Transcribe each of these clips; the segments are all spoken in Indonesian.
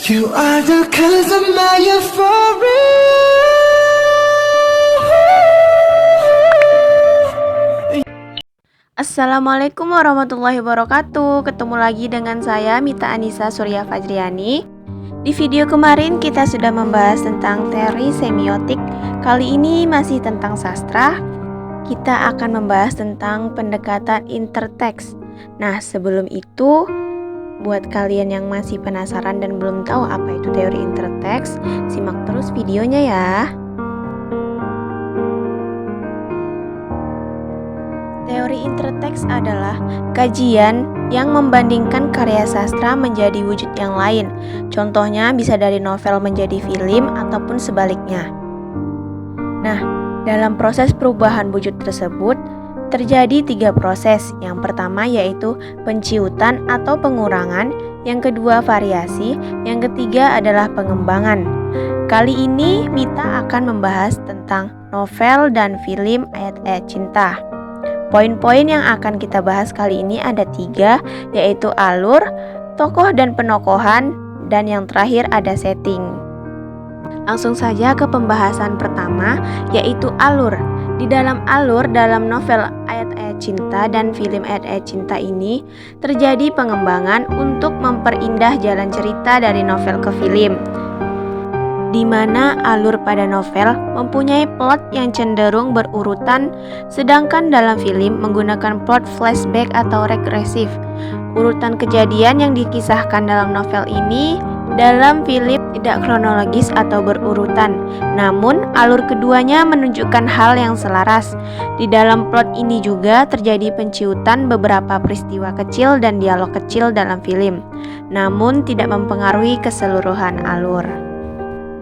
You are the cause of my euphoria. Assalamualaikum warahmatullahi wabarakatuh. Ketemu lagi dengan saya Mita Anissa Surya Fajriani. Di video kemarin kita sudah membahas tentang teori semiotik. Kali ini masih tentang sastra. Kita akan membahas tentang pendekatan interteks. Nah, sebelum itu, buat kalian yang masih penasaran dan belum tahu apa itu teori interteks, simak terus videonya ya. Teori interteks adalah kajian yang membandingkan karya sastra menjadi wujud yang lain. Contohnya bisa dari novel menjadi film ataupun sebaliknya. Nah, dalam proses perubahan wujud tersebut terjadi 3 proses. Yang pertama yaitu penciutan atau pengurangan, yang kedua variasi, yang ketiga adalah pengembangan. Kali ini Mita akan membahas tentang novel dan film Ayat-Ayat Cinta. Poin-poin yang akan kita bahas kali ini ada 3, yaitu alur, tokoh dan penokohan, dan yang terakhir ada setting. Langsung saja ke pembahasan pertama, yaitu alur. Di dalam alur dalam novel Ayat-Ayat Cinta dan film Ayat-Ayat Cinta ini terjadi pengembangan untuk memperindah jalan cerita dari novel ke film, di mana alur pada novel mempunyai plot yang cenderung berurutan, sedangkan dalam film menggunakan plot flashback atau regresif. Urutan kejadian yang dikisahkan dalam novel ini dalam film tidak kronologis atau berurutan, namun alur keduanya menunjukkan hal yang selaras. Di dalam plot ini juga terjadi penciutan beberapa peristiwa kecil dan dialog kecil dalam film, namun tidak mempengaruhi keseluruhan alur.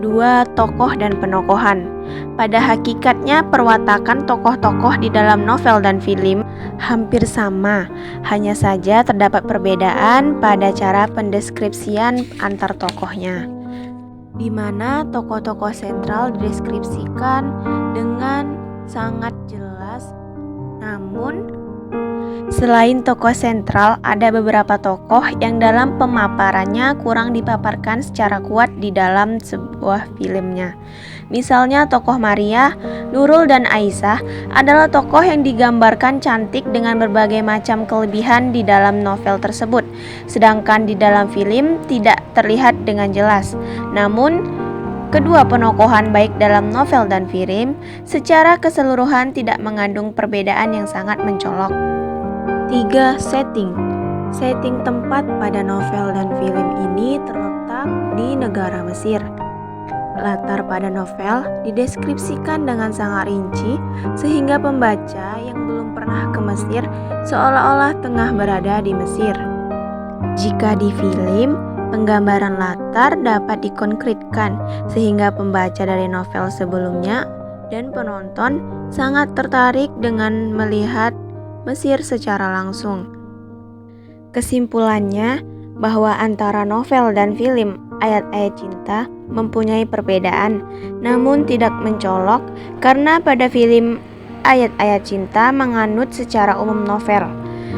2. Tokoh dan penokohan. Pada hakikatnya perwatakan tokoh-tokoh di dalam novel dan film hampir sama, hanya saja terdapat perbedaan pada cara pendeskripsian antar tokohnya, di mana tokoh-tokoh sentral dideskripsikan dengan sangat jelas. Namun selain tokoh sentral, ada beberapa tokoh yang dalam pemaparannya kurang dipaparkan secara kuat di dalam sebuah filmnya. Misalnya tokoh Maria, Nurul, dan Aisyah adalah tokoh yang digambarkan cantik dengan berbagai macam kelebihan di dalam novel tersebut, sedangkan di dalam film tidak terlihat dengan jelas. Namun, kedua penokohan baik dalam novel dan film secara keseluruhan tidak mengandung perbedaan yang sangat mencolok. 3. Setting. Setting tempat pada novel dan film ini terletak di negara Mesir. Latar pada novel dideskripsikan dengan sangat rinci sehingga pembaca yang belum pernah ke Mesir seolah-olah tengah berada di Mesir. Jika di film, penggambaran latar dapat dikonkretkan sehingga pembaca dari novel sebelumnya dan penonton sangat tertarik dengan melihat Mesir secara langsung. Kesimpulannya bahwa antara novel dan film Ayat-Ayat Cinta mempunyai perbedaan, namun tidak mencolok karena pada film Ayat-Ayat Cinta menganut secara umum novel.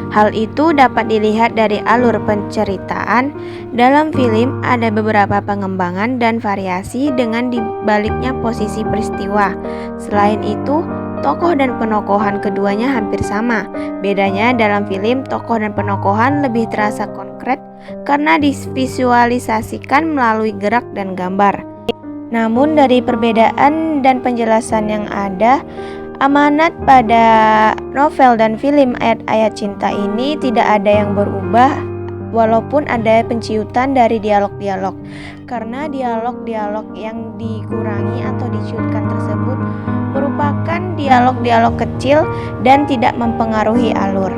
Hal itu dapat dilihat dari alur penceritaan. Dalam film ada beberapa pengembangan dan variasi dengan dibaliknya posisi peristiwa. Selain itu, tokoh dan penokohan keduanya hampir sama. Bedanya dalam film, tokoh dan penokohan lebih terasa konkret karena divisualisasikan melalui gerak dan gambar. Namun dari perbedaan dan penjelasan yang ada, amanat pada novel dan film Ayat-Ayat Cinta ini tidak ada yang berubah, walaupun ada penciutan dari dialog-dialog. Karena dialog-dialog yang dikurangi atau diciutkan tersebut merupakan dialog-dialog kecil dan tidak mempengaruhi alur.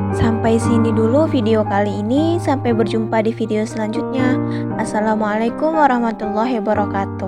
Sampai sini dulu video kali ini, sampai berjumpa di video selanjutnya. Assalamualaikum warahmatullahi wabarakatuh.